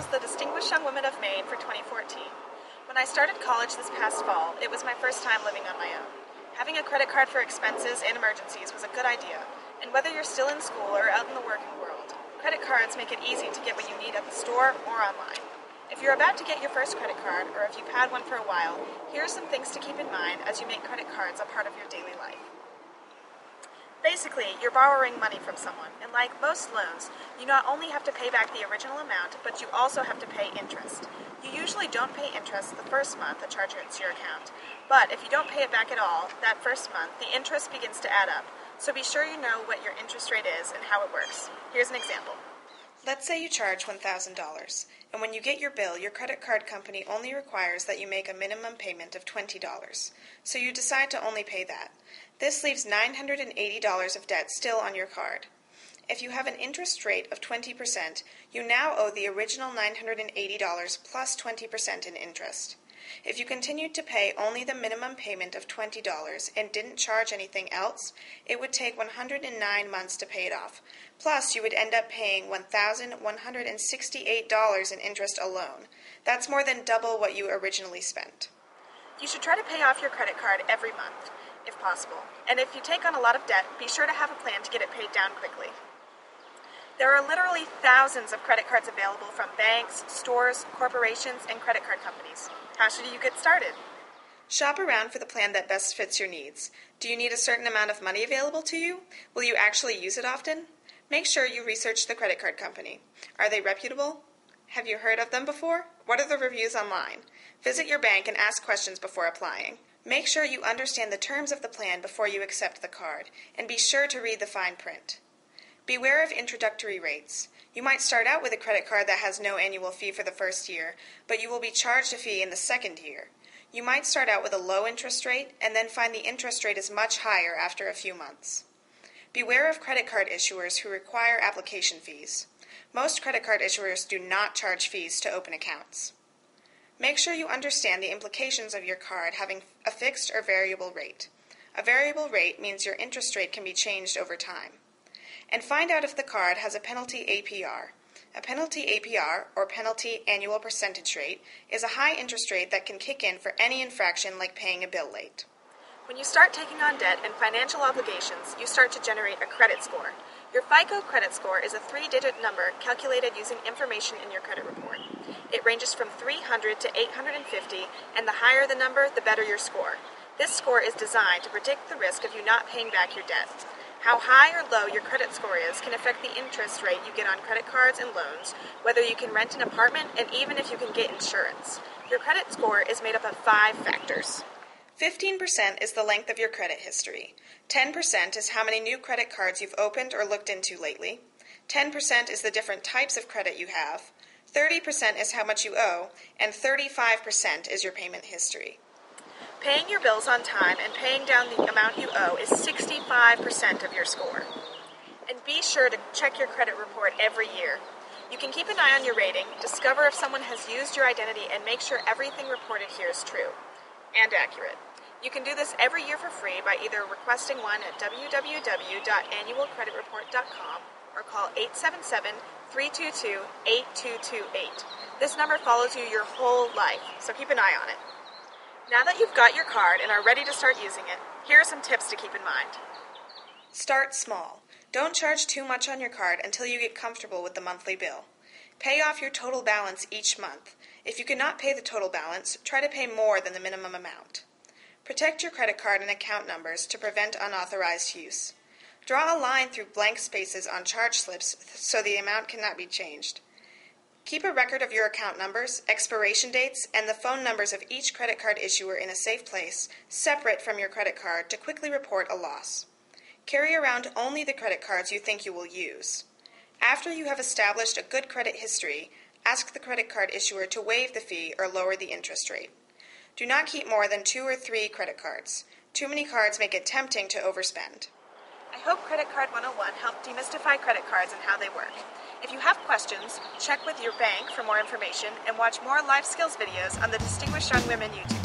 was the Distinguished Young Woman of Maine for 2014. When I started college this past fall, it was my first time living on my own. Having a credit card for expenses and emergencies was a good idea, and whether you're still in school or out in the working world, credit cards make it easy to get what you need at the store or online. If you're about to get your first credit card, or if you've had one for a while, here are some things to keep in mind as you make credit cards a part of your daily life. Basically, you're borrowing money from someone, and like most loans, you not only have to pay back the original amount, but you also have to pay interest. You usually don't pay interest the first month a charge hits your account, but if you don't pay it back at all, that first month, the interest begins to add up, so be sure you know what your interest rate is and how it works. Here's an example. Let's say you charge $1,000, and when you get your bill, your credit card company only requires that you make a minimum payment of $20, so you decide to only pay that. This leaves $980 of debt still on your card. If you have an interest rate of 20%, you now owe the original $980 plus 20% in interest. If you continued to pay only the minimum payment of $20 and didn't charge anything else, it would take 109 months to pay it off. Plus, you would end up paying $1,168 in interest alone. That's more than double what you originally spent. You should try to pay off your credit card every month, if possible. And if you take on a lot of debt, be sure to have a plan to get it paid down quickly. There are literally thousands of credit cards available from banks, stores, corporations, and credit card companies. How should you get started? Shop around for the plan that best fits your needs. Do you need a certain amount of money available to you? Will you actually use it often? Make sure you research the credit card company. Are they reputable? Have you heard of them before? What are the reviews online? Visit your bank and ask questions before applying. Make sure you understand the terms of the plan before you accept the card, and be sure to read the fine print. Beware of introductory rates. You might start out with a credit card that has no annual fee for the first year, but you will be charged a fee in the second year. You might start out with a low interest rate and then find the interest rate is much higher after a few months. Beware of credit card issuers who require application fees. Most credit card issuers do not charge fees to open accounts. Make sure you understand the implications of your card having a fixed or variable rate. A variable rate means your interest rate can be changed over time. And find out if the card has a penalty APR. A penalty APR, or penalty annual percentage rate, is a high interest rate that can kick in for any infraction like paying a bill late. When you start taking on debt and financial obligations, you start to generate a credit score. Your FICO credit score is a 3-digit number calculated using information in your credit report. It ranges from 300 to 850, and the higher the number, the better your score. This score is designed to predict the risk of you not paying back your debt. How high or low your credit score is can affect the interest rate you get on credit cards and loans, whether you can rent an apartment, and even if you can get insurance. Your credit score is made up of 5 factors. 15% is the length of your credit history. 10% is how many new credit cards you've opened or looked into lately. 10% is the different types of credit you have. 30% is how much you owe, and 35% is your payment history. Paying your bills on time and paying down the amount you owe is 65% of your score. And be sure to check your credit report every year. You can keep an eye on your rating, discover if someone has used your identity, and make sure everything reported here is true and accurate. You can do this every year for free by either requesting one at www.annualcreditreport.com or call 877-322-8228. This number follows you your whole life, so keep an eye on it. Now that you've got your card and are ready to start using it, here are some tips to keep in mind. Start small. Don't charge too much on your card until you get comfortable with the monthly bill. Pay off your total balance each month. If you cannot pay the total balance, try to pay more than the minimum amount. Protect your credit card and account numbers to prevent unauthorized use. Draw a line through blank spaces on charge slips so the amount cannot be changed. Keep a record of your account numbers, expiration dates, and the phone numbers of each credit card issuer in a safe place, separate from your credit card, to quickly report a loss. Carry around only the credit cards you think you will use. After you have established a good credit history, ask the credit card issuer to waive the fee or lower the interest rate. Do not keep more than 2 or 3 credit cards. Too many cards make it tempting to overspend. I hope Credit Card 101 helped demystify credit cards and how they work. If you have questions, check with your bank for more information and watch more life skills videos on the Distinguished Young Women YouTube.